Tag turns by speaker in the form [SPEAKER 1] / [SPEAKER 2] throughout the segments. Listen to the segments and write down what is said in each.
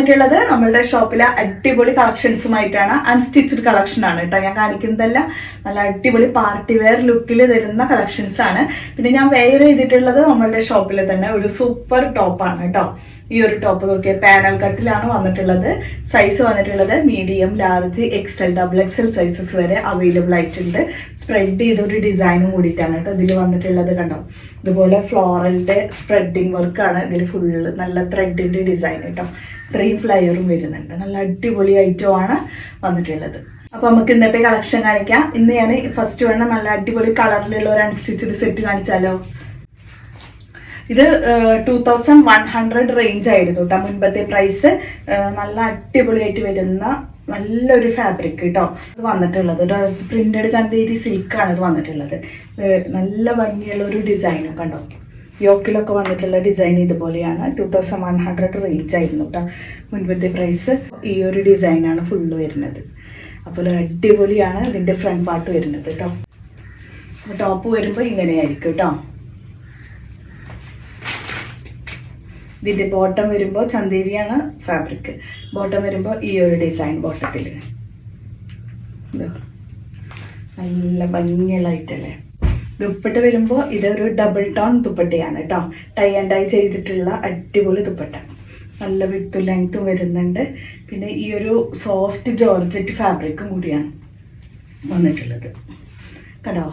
[SPEAKER 1] വന്നിട്ടുള്ളത് നമ്മളുടെ ഷോപ്പിലെ അടിപൊളി കളക്ഷൻസുമായിട്ടാണ്. അൺസ്റ്റിച്ചഡ് കളക്ഷൻ ആണ് കേട്ടോ ഞാൻ കാണിക്കുന്നതെല്ലാം. നല്ല അടിപൊളി പാർട്ടി വെയർ ലുക്കിൽ തരുന്ന കളക്ഷൻസ് ആണ്. പിന്നെ ഞാൻ വെയർ ചെയ്തിട്ടുള്ളത് നമ്മളുടെ ഷോപ്പിൽ തന്നെ ഒരു സൂപ്പർ ടോപ്പാണ് കേട്ടോ. ഈ ഒരു ടോപ്പ് നോക്കിയാൽ പാനൽ കട്ടിലാണ് വന്നിട്ടുള്ളത്. സൈസ് വന്നിട്ടുള്ളത് medium, large, XL, double XL sizes വരെ അവൈലബിൾ ആയിട്ടുണ്ട്. സ്പ്രെഡ് ചെയ്ത ഒരു ഡിസൈനും കൂടിയിട്ടാണ് കേട്ടോ ഇതിൽ വന്നിട്ടുള്ളത്. കണ്ടോ, ഇതുപോലെ ഫ്ലോറലിന്റെ സ്പ്രെഡിങ് വർക്കാണ് ഇതിൽ ഫുള്ള്. നല്ല ത്രെഡിന്റെ ഡിസൈൻ കേട്ടോ. 3 ഫ്ലയറും വരുന്നുണ്ട്. നല്ല അടിപൊളി ഐറ്റം ആണ് വന്നിട്ടുള്ളത്. അപ്പൊ നമുക്ക് ഇന്നത്തെ കളക്ഷൻ കാണിക്കാം. ഇന്ന് ഞാൻ ഫസ്റ്റ് വേണ്ട നല്ല അടിപൊളി കളറിലുള്ള ഒരു അൺസ്റ്റിച്ചഡ് സെറ്റ് കാണിച്ചാലോ. ഇത് 2100 റേഞ്ച് ആയിരുന്നു കേട്ടോ മുൻപത്തെ പ്രൈസ്. നല്ല അടിപൊളിയായിട്ട് വരുന്ന നല്ലൊരു ഫാബ്രിക് കേട്ടോ ഇത് വന്നിട്ടുള്ളത്. പ്രിന്റഡ് ചന്തേരി സിൽക്കാണ് ഇത് വന്നിട്ടുള്ളത്. നല്ല ഭംഗിയുള്ള ഒരു ഡിസൈനും കണ്ടോ. യോക്കിലൊക്കെ വന്നിട്ടുള്ള ഡിസൈൻ ഇതുപോലെയാണ്. 2100 റേഞ്ച് ആയിരുന്നു കേട്ടോ മുൻപത്തെ പ്രൈസ്. ഈ ഒരു ഡിസൈനാണ് ഫുള്ള് വരുന്നത്. അപ്പോൾ അടിപൊളിയാണ് ഇതിൻ്റെ ഫ്രണ്ട് പാർട്ട് വരുന്നത് കേട്ടോ. ടോപ്പ് വരുമ്പോൾ ഇങ്ങനെയായിരിക്കും കേട്ടോ. ഇതിൻ്റെ ബോട്ടം വരുമ്പോൾ ചന്തേരിയാണ് ഫാബ്രിക്. ബോട്ടം വരുമ്പോൾ ഈ ഒരു ഡിസൈൻ ബോട്ടത്തിൽ നല്ല ഭംഗിയുള്ള ഐറ്റല്ലേ. ദുപ്പട്ട വരുമ്പോൾ ഇതൊരു ഡബിൾ ടോൺ ദുപ്പട്ടയാണ് കേട്ടോ. ടൈ ആൻഡ് ഡൈ ചെയ്തിട്ടുള്ള അടിപൊളി ദുപ്പട്ട. നല്ല വിഡ്ത്തും ലെങ്ത്തും വരുന്നുണ്ട്. പിന്നെ ഈ ഒരു സോഫ്റ്റ് ജോർജറ്റ് ഫാബ്രിക്കും കൂടിയാണ് വന്നിട്ടുള്ളത് കേട്ടോ.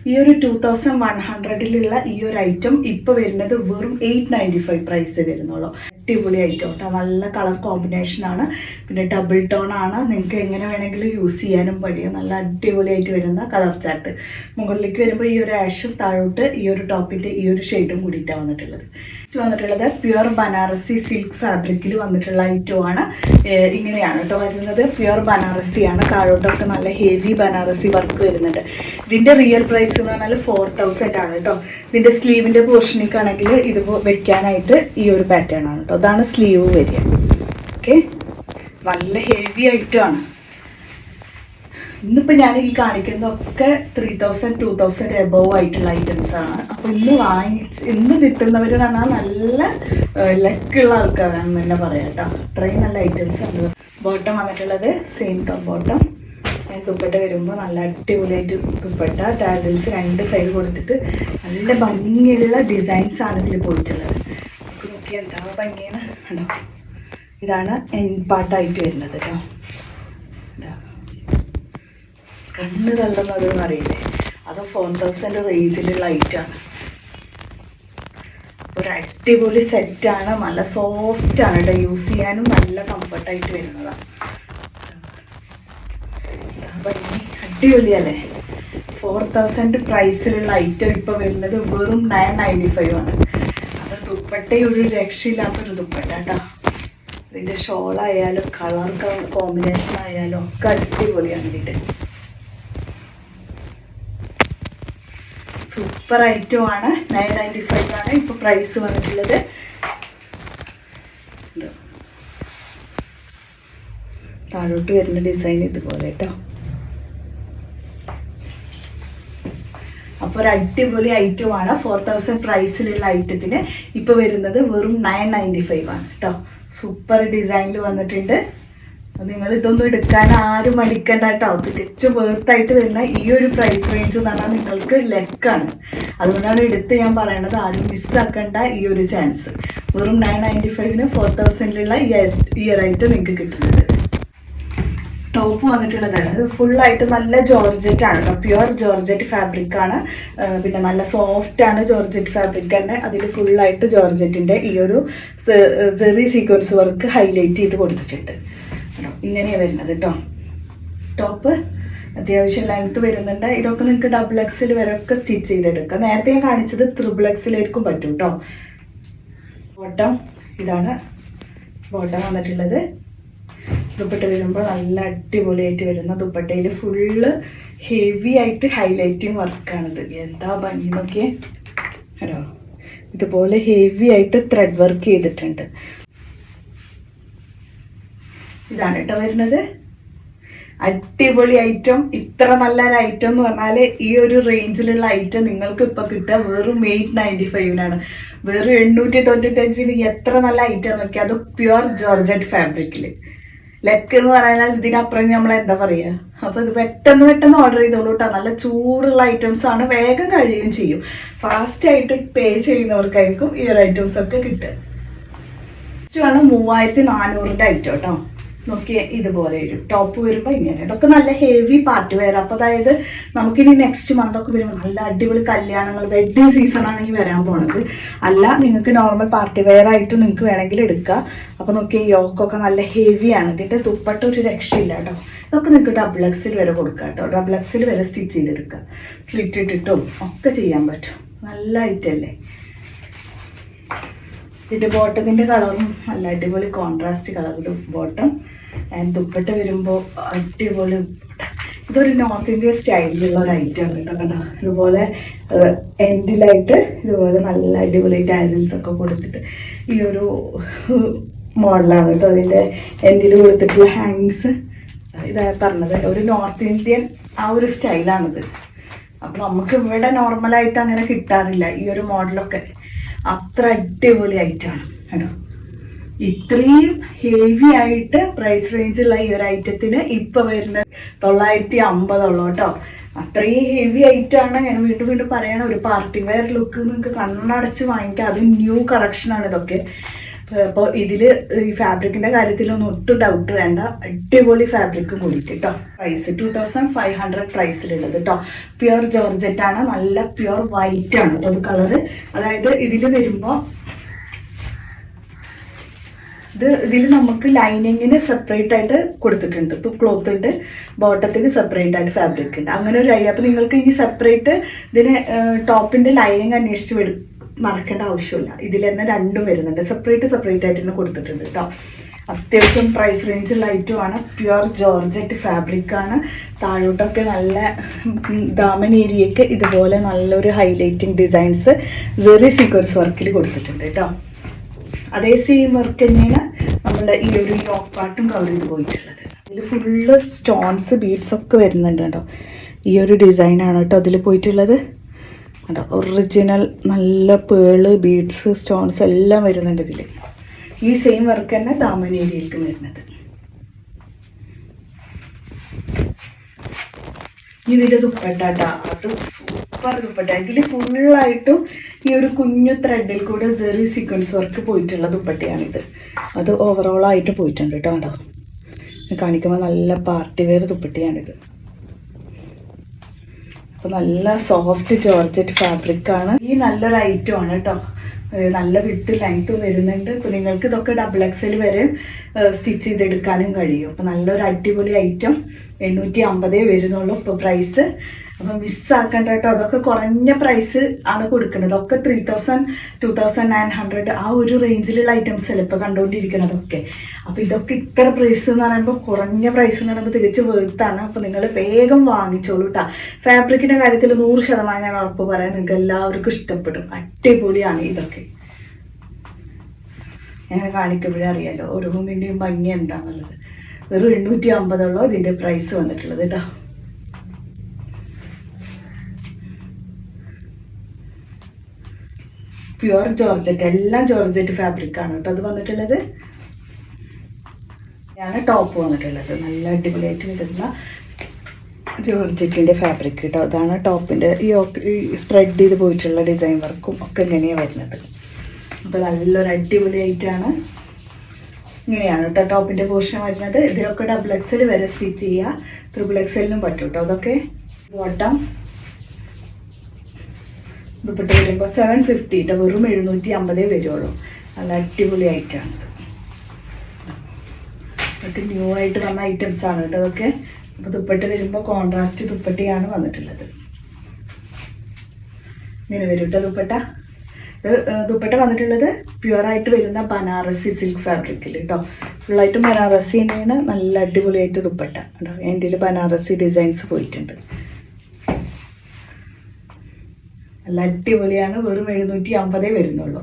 [SPEAKER 1] ഈ ഒരു 2100 ഈ ഒരു ഐറ്റം ഇപ്പോൾ വരുന്നത് വെറും 895 പ്രൈസ് വരുന്നുള്ളൂ. അടിപൊളി ഐറ്റം കേട്ടോ. നല്ല കളർ കോമ്പിനേഷനാണ്. പിന്നെ ഡബിൾ ടോൺ ആണ്. നിങ്ങൾക്ക് എങ്ങനെ വേണമെങ്കിലും യൂസ് ചെയ്യാനും പഠിയും. നല്ല അടിപൊളിയായിട്ട് വരുന്ന കളർ ചാർട്ട്. മുകളിലേക്ക് വരുമ്പോൾ ഈ ഒരു ആഷും താഴോട്ട് ഈ ഒരു ടോപ്പിൻ്റെ ഈ ഒരു ഷെയ്ഡും കൂടിയിട്ടാണ് വന്നിട്ടുള്ളത്. വന്നിട്ടുള്ളത് പ്യുവർ ബനാറസി സിൽക്ക് ഫാബ്രിക്കിൽ വന്നിട്ടുള്ള ഐറ്റമാണ്. ഇങ്ങനെയാണ് കേട്ടോ വരുന്നത്. പ്യുവർ ബനാറസിയാണ്. താഴോട്ടൊക്കെ നല്ല ഹെവി ബനാറസി വർക്ക് വരുന്നുണ്ട്. ഇതിൻ്റെ റിയൽ പ്രൈസ് എന്ന് പറഞ്ഞാൽ 4000 ആണ് കേട്ടോ. ഇതിൻ്റെ സ്ലീവിൻ്റെ പോർഷനിലേക്കാണെങ്കിൽ ഇത് വെക്കാനായിട്ട് ഈ ഒരു പാറ്റേൺ ആണ് കേട്ടോ. അതാണ് സ്ലീവ് വരിക. ഓക്കെ, നല്ല ഹെവി ഐറ്റമാണ്. ഇന്നിപ്പോൾ ഞാൻ ഈ കാണിക്കുന്നതൊക്കെ 3000 2000 എബവ് ആയിട്ടുള്ള ഐറ്റംസ് ആണ്. അപ്പോൾ ഇന്ന് കിട്ടുന്നവർ പറഞ്ഞാൽ നല്ല ലക്കുള്ള ആൾക്കാരാണെന്ന് തന്നെ പറയാം കേട്ടോ. അത്രയും നല്ല ഐറ്റംസ് ഉണ്ട്. ബോട്ടം വന്നിട്ടുള്ളത് സെയിം ടോപ്പ് ബോട്ടം. ദുപ്പട്ട വരുമ്പോൾ നല്ല അടിപൊളിയായിട്ട് ദുപ്പട്ട ടാസൽസ് 2 സൈഡ് കൊടുത്തിട്ട് നല്ല ഭംഗിയുള്ള ഡിസൈൻസ് ആണ് ഇതിൽ പോയിട്ടുള്ളത്. നമുക്ക് നോക്കിയാൽ എന്താ ഭംഗിയെന്ന് കണ്ടോ. ഇതാണ് എൻഡ് പാർട്ടായിട്ട് വരുന്നത് കേട്ടോ. കണ്ണ് തള്ളുന്നതെന്ന് അറിയില്ലേ, അത് 4000 റേഞ്ചിലുള്ള ഐറ്റാണ്. ഒരു അടിപൊളി സെറ്റാണ്. നല്ല സോഫ്റ്റ് ആണ് കേട്ടോ. യൂസ് ചെയ്യാനും നല്ല കംഫർട്ടായിട്ട് വരുന്നതാണ്. അടിപൊളിയല്ലേ. 4000 പ്രൈസിലുള്ള ഐറ്റം ഇപ്പോൾ വരുന്നത് വെറും 995 ആണ്. അത് ദുപ്പട്ടയൊരു രക്ഷയില്ലാത്തൊരു ദുപ്പട്ട കേട്ടോ. ഇതിൻ്റെ ഷോളായാലും കളർ കോമ്പിനേഷൻ ആയാലും ഒക്കെ അടിപൊളിയാണ്. ഇതിൻ്റെ സൂപ്പർ ഐറ്റം ആണ്. 995 ആണ് ഇപ്പോൾ പ്രൈസ് വന്നിട്ടുള്ളത്. താഴോട്ട് വരുന്ന ഡിസൈൻ ഇതുപോലെ കേട്ടോ. അപ്പോൾ ഒരു അടിപൊളി ഐറ്റം ആണ്. 4000 പ്രൈസിലുള്ള ഐറ്റത്തിന് ഇപ്പോൾ വരുന്നത് വെറും 995 ആണ് കേട്ടോ. സൂപ്പർ ഡിസൈനിൽ വന്നിട്ടുണ്ട്. നിങ്ങൾ ഇതൊന്നും എടുക്കാൻ ആരും മടിക്കണ്ട കേട്ടോ. തികച്ചും വേർത്തായിട്ട് വരുന്ന ഈ ഒരു പ്രൈസ് റേഞ്ച് എന്ന് പറഞ്ഞാൽ നിങ്ങൾക്ക് ലക്കാണ്. അതുകൊണ്ടാണ് എടുത്ത് ഞാൻ പറയണത്. ആരും മിസ്സാക്കണ്ട ഈ ഒരു ചാൻസ്. വെറും 995 4000 ഈ ഒരു ഐറ്റം നിങ്ങൾക്ക് കിട്ടുന്നത്. ടോപ്പ് വന്നിട്ടുള്ളത് ഫുള്ളായിട്ട് നല്ല ജോർജറ്റ് ആണ് കേട്ടോ. പ്യുവർ ജോർജറ്റ് ഫാബ്രിക് ആണ്. പിന്നെ നല്ല സോഫ്റ്റ് ആണ് ജോർജറ്റ് ഫാബ്രിക് തന്നെ. അതിൽ ഫുള്ളായിട്ട് ജോർജറ്റിൻ്റെ ഈ ഒരു സെറി സീക്വൻസ് വർക്ക് ഹൈലൈറ്റ് ചെയ്ത് കൊടുത്തിട്ടുണ്ട്. ഇങ്ങനെയാണ് വരുന്നത് കേട്ടോ. ടോപ്പ് അത്യാവശ്യം ലെങ്ത് വരുന്നുണ്ട്. ഇതൊക്കെ നിങ്ങൾക്ക് ഡബിൾ എക്സിൽ വരെ ഒക്കെ സ്റ്റിച്ച് ചെയ്തെടുക്കാം. നേരത്തെ ഞാൻ കാണിച്ചത് 3XL പറ്റും കേട്ടോ. ബോട്ടം ഇതാണ് ബോട്ടം വന്നിട്ടുള്ളത്. ദുപ്പട്ട വരുമ്പോൾ നല്ല അടിപൊളിയായിട്ട് വരുന്ന ദുപ്പട്ടയിൽ ഫുള്ള് ഹെവി ആയിട്ട് ഹൈലൈറ്റിങ് വർക്കാണിത്. എന്താ ഭംഗി നോക്കിയേ ഹലോ. ഇതുപോലെ ഹെവി ആയിട്ട് ത്രെഡ് വർക്ക് ചെയ്തിട്ടുണ്ട്. ഇതാണ് കേട്ടോ വരുന്നത്. അടിപൊളി ഐറ്റം. ഇത്ര നല്ലൊരു ഐറ്റം എന്ന് പറഞ്ഞാൽ ഈ ഒരു റേഞ്ചിലുള്ള ഐറ്റം നിങ്ങൾക്ക് ഇപ്പൊ കിട്ടുക വെറും 895-നാണ്. വെറും 895-ന് എത്ര നല്ല ഐറ്റം നോക്കി. അത് പ്യുവർ ജോർജറ്റ് ഫാബ്രിക്കില്. ലെക്ക് എന്ന് പറഞ്ഞാൽ ഇതിനപ്പുറം നമ്മൾ എന്താ പറയാ. അപ്പൊ ഇത് പെട്ടെന്ന് ഓർഡർ ചെയ്തോളൂ കേട്ടോ. നല്ല ചൂടുള്ള ഐറ്റംസ് ആണ്, വേഗം കഴിയുകയും ചെയ്യും. ഫാസ്റ്റ് ആയിട്ട് പേ ചെയ്യുന്നവർക്കായിരിക്കും ഈ ഒരു ഐറ്റംസ് ഒക്കെ കിട്ടുക. നെക്സ്റ്റ് ആണ് 3400-ന്റെ ഐറ്റം കേട്ടോ. നോക്കിയേ, ഇതുപോലെ ഒരു ടോപ്പ് വരുമ്പോൾ ഇങ്ങനെ. ഇതൊക്കെ നല്ല ഹെവി പാർട്ടി വെയർ. അപ്പോൾ അതായത് നമുക്കിനി നെക്സ്റ്റ് മന്തൊക്കെ വരുമ്പോൾ നല്ല അടിപൊളി കല്യാണങ്ങൾ, വെഡ്ഡിങ് സീസണാണ് ഈ വരാൻ പോണത്. അല്ല, നിങ്ങൾക്ക് നോർമൽ പാർട്ടി വെയർ ആയിട്ട് നിങ്ങൾക്ക് വേണമെങ്കിൽ എടുക്കാം. അപ്പോൾ നോക്കിയേ, യോക്കൊക്കെ നല്ല ഹെവിയാണ്. ഇതിൻ്റെ ദുപ്പട്ട ഒരു രക്ഷയില്ല കേട്ടോ. ഇതൊക്കെ നിങ്ങൾക്ക് ഡബിൾ എക്സിൽ വരെ കൊടുക്കാം കേട്ടോ. ഡബിൾ എക്സിൽ വരെ സ്റ്റിച്ച് ചെയ്തെടുക്കാം. സ്ലിറ്റ് ഇട്ടിട്ടും ഒക്കെ ചെയ്യാൻ പറ്റും. നല്ല ഐറ്റം അല്ലേ. ഇതിൻ്റെ ബോട്ടത്തിൻ്റെ കളറും നല്ല അടിപൊളി കോൺട്രാസ്റ്റ് കളർ. ഇത് ബോട്ടം ആൻഡ് ദുപ്പട്ട വരുമ്പോൾ അടിപൊളി. ഇതൊരു നോർത്ത് ഇന്ത്യൻ സ്റ്റൈലിലുള്ള ഒരു ഐറ്റം ആണ് കേട്ടോ. കണ്ടോ, ഇതുപോലെ എൻഡിലായിട്ട് ഇതുപോലെ നല്ല അടിപൊളി ടാസിൽസ് ഒക്കെ കൊടുത്തിട്ട് ഈ ഒരു മോഡലാണ് കേട്ടോ. അതിൻ്റെ എൻഡിൽ കൊടുത്തിട്ടുള്ള ഹാങ്സ്. ഇതാ പറഞ്ഞത്, ഒരു നോർത്ത് ഇന്ത്യൻ ആ ഒരു സ്റ്റൈലാണിത്. അപ്പം നമുക്ക് ഇവിടെ നോർമലായിട്ട് അങ്ങനെ കിട്ടാറില്ല ഈ ഒരു മോഡലൊക്കെ. അത്ര അടിപൊളി ഐറ്റമാണ് കേട്ടോ. ഇത്രയും ഹെവി ആയിട്ട് പ്രൈസ് റേഞ്ചുള്ള ഈ ഒരു ഐറ്റത്തിന് ഇപ്പൊ വരുന്നത് 950 കേട്ടോ. അത്രയും ഹെവി ഐറ്റമാണ്. ഞാൻ വീണ്ടും പറയണം, ഒരു പാർട്ടി വെയർ ലുക്ക് നിങ്ങൾക്ക് കണ്ണടച്ച് വാങ്ങിക്കാം. അത് ന്യൂ കളക്ഷനാണ് ഇതൊക്കെ. അപ്പോൾ ഇതിൽ ഈ ഫാബ്രിക്കിൻ്റെ കാര്യത്തിലൊന്നും ഒട്ടും ഡൗട്ട് വേണ്ട. അടിപൊളി ഫാബ്രിക്കും കൂടിയിട്ട് കേട്ടോ. പ്രൈസ് 2500 പ്രൈസിലുള്ളത് കേട്ടോ. പ്യുവർ ജോർജറ്റ് ആണ്. നല്ല പ്യുവർ വൈറ്റ് ആണ് കേട്ടോ അത് കളറ്. അതായത് ഇതിൽ വരുമ്പോൾ ഇതിൽ നമുക്ക് ലൈനിങ്ങിന് സെപ്പറേറ്റ് ആയിട്ട് കൊടുത്തിട്ടുണ്ട്. ക്ലോത്ത് ഉണ്ട്, ബോട്ടത്തിന് സെപ്പറേറ്റ് ആയിട്ട് ഫാബ്രിക് ഉണ്ട്. അങ്ങനെ ഒരു ഐഡിയ. അപ്പോൾ നിങ്ങൾക്ക് ഇനി സെപ്പറേറ്റ് ഇതിന് ടോപ്പിൻ്റെ ലൈനിങ് അന്വേഷിച്ച് നടക്കേണ്ട ആവശ്യമില്ല. ഇതിൽ തന്നെ രണ്ടും വരുന്നുണ്ട്. സെപ്പറേറ്റ് ആയിട്ട് തന്നെ കൊടുത്തിട്ടുണ്ട് കേട്ടോ. അത്യാവശ്യം പ്രൈസ് റേഞ്ചുള്ള ഐറ്റമാണ്. പ്യുവർ ജോർജറ്റ് ഫാബ്രിക് ആണ്. താഴോട്ടൊക്കെ നല്ല ദാമൻ ഏരിയയ്ക്ക് ഇതുപോലെ നല്ലൊരു ഹൈലൈറ്റിംഗ് ഡിസൈൻസ് സെറി സീക്വൻസ് വർക്കിൽ കൊടുത്തിട്ടുണ്ട് കേട്ടോ. അതേ സെയിം വർക്ക് തന്നെയാണ് നമ്മുടെ ഈ ഒരു യോക്ക് പാർട്ടും കവർ ചെയ്ത് പോയിട്ടുള്ളത്. ഇതിൽ ഫുള്ള് സ്റ്റോൺസ്, ബീഡ്സ് ഒക്കെ വരുന്നുണ്ട് കേട്ടോ. ഈ ഒരു ഡിസൈനാണ് കേട്ടോ അതിൽ പോയിട്ടുള്ളത് കേട്ടോ. ഒറിജിനൽ നല്ല പേള്, ബീഡ്സ്, സ്റ്റോൺസ് എല്ലാം വരുന്നുണ്ട് ഇതിൽ. ഈ സെയിം വർക്ക് തന്നെ ദാമൻ ഏരിയയിലേക്ക് വരുന്നത്. ഇതിൻ്റെ ദുപ്പട്ട, അത് സൂപ്പർ ദുപ്പട്ട. ഇതിൽ ഫുള്ളായിട്ടും ഈ ഒരു കുഞ്ഞു ത്രെഡിൽ കൂടെ സെറി സീക്വൻസ് വർക്ക് പോയിട്ടുള്ള ദുപ്പട്ടയാണിത്. അത് ഓവറോളായിട്ട് പോയിട്ടുണ്ട് കേട്ടോ. കേട്ടോ, കാണിക്കുമ്പോൾ നല്ല പാർട്ടി വെയർ ദുപ്പട്ടയാണിത്. അപ്പോൾ നല്ല സോഫ്റ്റ് ജോർജറ്റ് ഫാബ്രിക്കാണ്. ഈ നല്ലൊരു ഐറ്റമാണ് കേട്ടോ. നല്ല വിട്ട് ലെങ്ത് വരുന്നുണ്ട്. ഇപ്പോൾ നിങ്ങൾക്ക് ഇതൊക്കെ ഡബിൾ എക്സൽ വരെ സ്റ്റിച്ച് ചെയ്തെടുക്കാനും കഴിയും. അപ്പോൾ നല്ലൊരു അടിപൊളി ഐറ്റം. 850 വരുന്നുള്ളൂ ഇപ്പോൾ പ്രൈസ്. അപ്പോൾ മിസ്സാക്കണ്ട കേട്ടോ. അതൊക്കെ കുറഞ്ഞ പ്രൈസ് ആണ് കൊടുക്കുന്നത്. ഒക്കെ 3000, 2900 ആ ഒരു റേഞ്ചിലുള്ള ഐറ്റംസ് അല്ലേ ഇപ്പോൾ കണ്ടുകൊണ്ടിരിക്കുന്നതൊക്കെ. അപ്പോൾ ഇതൊക്കെ ഇത്ര പ്രൈസ് എന്ന് പറയുമ്പോൾ, കുറഞ്ഞ പ്രൈസ് എന്ന് പറയുമ്പോൾ തികച്ചും വേർത്താണ്. അപ്പോൾ നിങ്ങൾ വേഗം വാങ്ങിച്ചോളൂ കേട്ടോ. ഫാബ്രിക്കിൻ്റെ കാര്യത്തിൽ 100% ഞാൻ ഉറപ്പ് പറയാം, നിങ്ങൾക്ക് എല്ലാവർക്കും ഇഷ്ടപ്പെടും. അടിപൊളിയാണ് ഇതൊക്കെ. ഞാൻ കാണിക്കുമ്പോഴേ അറിയാലോ ഓരോന്നിൻ്റെയും ഭംഗി എന്താണെന്നുള്ളത്. വെറും 850 ഇതിൻ്റെ പ്രൈസ് വന്നിട്ടുള്ളത് കേട്ടോ. പ്യുവർ ജോർജറ്റ്, എല്ലാം ജോർജറ്റ് ഫാബ്രിക് ആണ് കേട്ടോ അത് വന്നിട്ടുള്ളത്. ആണ് ടോപ്പ് വന്നിട്ടുള്ളത്. നല്ല അടിപൊളിയായിട്ട് വരുന്ന ജോർജറ്റിൻ്റെ ഫാബ്രിക് കേട്ടോ. അതാണ് ടോപ്പിൻ്റെ ഈ സ്പ്രെഡ് ചെയ്ത് പോയിട്ടുള്ള ഡിസൈൻ വർക്കും ഒക്കെ ഇങ്ങനെയാണ് വരുന്നത്. അപ്പോൾ നല്ലൊരു അടിപൊളി ആയിട്ടാണ്. ഇങ്ങനെയാണ് കേട്ടോ ടോപ്പിൻ്റെ പോർഷൻ വരുന്നത്. ഇതിലൊക്കെ ഡബിൾ എക്സൽ വരെ സ്റ്റിച്ച് ചെയ്യുക. ട്രിപ്പിൾ എക്സലിനും പറ്റും കേട്ടോ. അതൊക്കെ ബോട്ടം ദുപ്പട്ട വരുമ്പോൾ 750 കേട്ടോ. വെറും 750 വരുള്ളൂ. നല്ല അടിപൊളി ഐറ്റമാണിത്. അതൊക്കെ ന്യൂ ആയിട്ട് വന്ന ഐറ്റംസ് ആണ് കേട്ടോ അതൊക്കെ. അപ്പോൾ ദുപ്പട്ട വരുമ്പോൾ കോൺട്രാസ്റ്റ് ദുപ്പട്ടയാണ് വന്നിട്ടുള്ളത്. ഇങ്ങനെ വരും കേട്ടോ ദുപ്പട്ട. ദുപ്പട്ട വന്നിട്ടുള്ളത് പ്യുവറായിട്ട് വരുന്ന ബനാറസി സിൽക്ക് ഫാബ്രിക്കിൽ കേട്ടോ. ഫുള്ളായിട്ടും ബനാറസി തന്നെയാണ്. നല്ല അടിപൊളിയായിട്ട് ദുപ്പട്ട കേട്ടോ. എൻ്റെ ബനാറസി ഡിസൈൻസ് പോയിട്ടുണ്ട്. നല്ല അടിപൊളിയാണ്. വെറും 750 വരുന്നുള്ളൂ.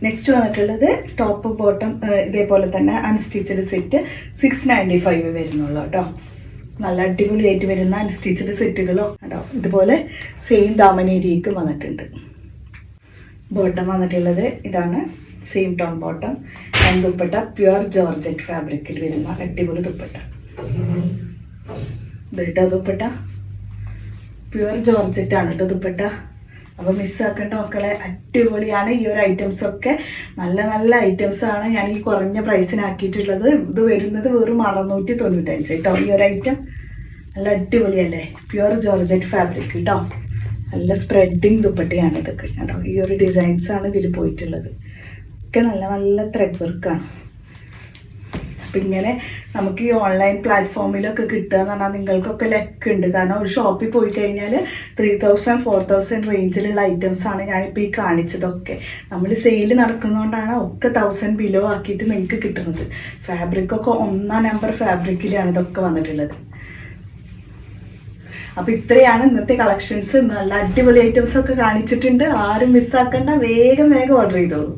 [SPEAKER 1] നെക്സ്റ്റ് വന്നിട്ടുള്ളത് ടോപ്പ് ബോട്ടം ഇതേപോലെ തന്നെ അൺസ്റ്റിച്ചഡ് സെറ്റ് 695 വരുന്നുള്ളൂ കേട്ടോ. നല്ല അടിപൊളിയായിട്ട് വരുന്ന അൺസ്റ്റിച്ചഡ് സെറ്റുകളോ കേട്ടോ. ഇതുപോലെ സെയിം ദാമനേരിക്കും വന്നിട്ടുണ്ട്. ബോട്ടം വന്നിട്ടുള്ളത് ഇതാണ്, same tone bottom. And dupatta pure georgette ഫാബ്രിക്കിൽ വരുന്ന അടിപൊളി ദുപ്പട്ട. ഇതാ ദുപ്പട്ട പ്യുവർ ജോർജറ്റ് ആണ് കേട്ടോ ദുപ്പട്ട. അപ്പോൾ മിസ്സാക്കേണ്ട മക്കളെ, അടിപൊളിയാണ് ഈ ഒരു ഐറ്റംസ് ഒക്കെ. നല്ല നല്ല ഐറ്റംസ് ആണ് ഞാൻ ഈ കുറഞ്ഞ പ്രൈസിനാക്കിയിട്ടുള്ളത്. ഇത് വരുന്നത് വെറും 695 കേട്ടോ. ഈ ഒരു ഐറ്റം നല്ല അടിപൊളിയല്ലേ, പ്യുവർ ജോർജറ്റ് ഫാബ്രിക് കേട്ടോ. നല്ല സ്പ്രെഡിങ് ദുപ്പട്ടയാണ് ഇതൊക്കെ കേട്ടോ. ഈ ഒരു ഡിസൈൻസ് ആണ് ഇതിൽ പോയിട്ടുള്ളത്. ഒക്കെ നല്ല നല്ല ത്രെഡ് വർക്കാണ്. അപ്പം ഇങ്ങനെ നമുക്ക് ഈ ഓൺലൈൻ പ്ലാറ്റ്ഫോമിലൊക്കെ കിട്ടുക എന്ന് പറഞ്ഞാൽ നിങ്ങൾക്കൊക്കെ ലക്കുണ്ട്. കാരണം ഒരു ഷോപ്പിൽ പോയി കഴിഞ്ഞാൽ 3000 4000 റേഞ്ചിലുള്ള ഐറ്റംസ് ആണ് ഞാനിപ്പോൾ ഈ കാണിച്ചതൊക്കെ. നമ്മൾ സെയിൽ നടക്കുന്നതുകൊണ്ടാണ് ഒക്കെ 1000 ബിലോ ആക്കിയിട്ട് നിങ്ങൾക്ക് കിട്ടുന്നത്. ഫാബ്രിക്കൊക്കെ 1ാം നമ്പർ ഫാബ്രിക്കിലാണ് ഇതൊക്കെ വന്നിട്ടുള്ളത്. അപ്പോൾ ഇത്രയാണ് ഇന്നത്തെ കളക്ഷൻസ്. നല്ല അടിപൊളി ഐറ്റംസ് ഒക്കെ കാണിച്ചിട്ടുണ്ട്. ആരും മിസ്സാക്കണ്ട, വേഗം ഓർഡർ ചെയ്തോളൂ.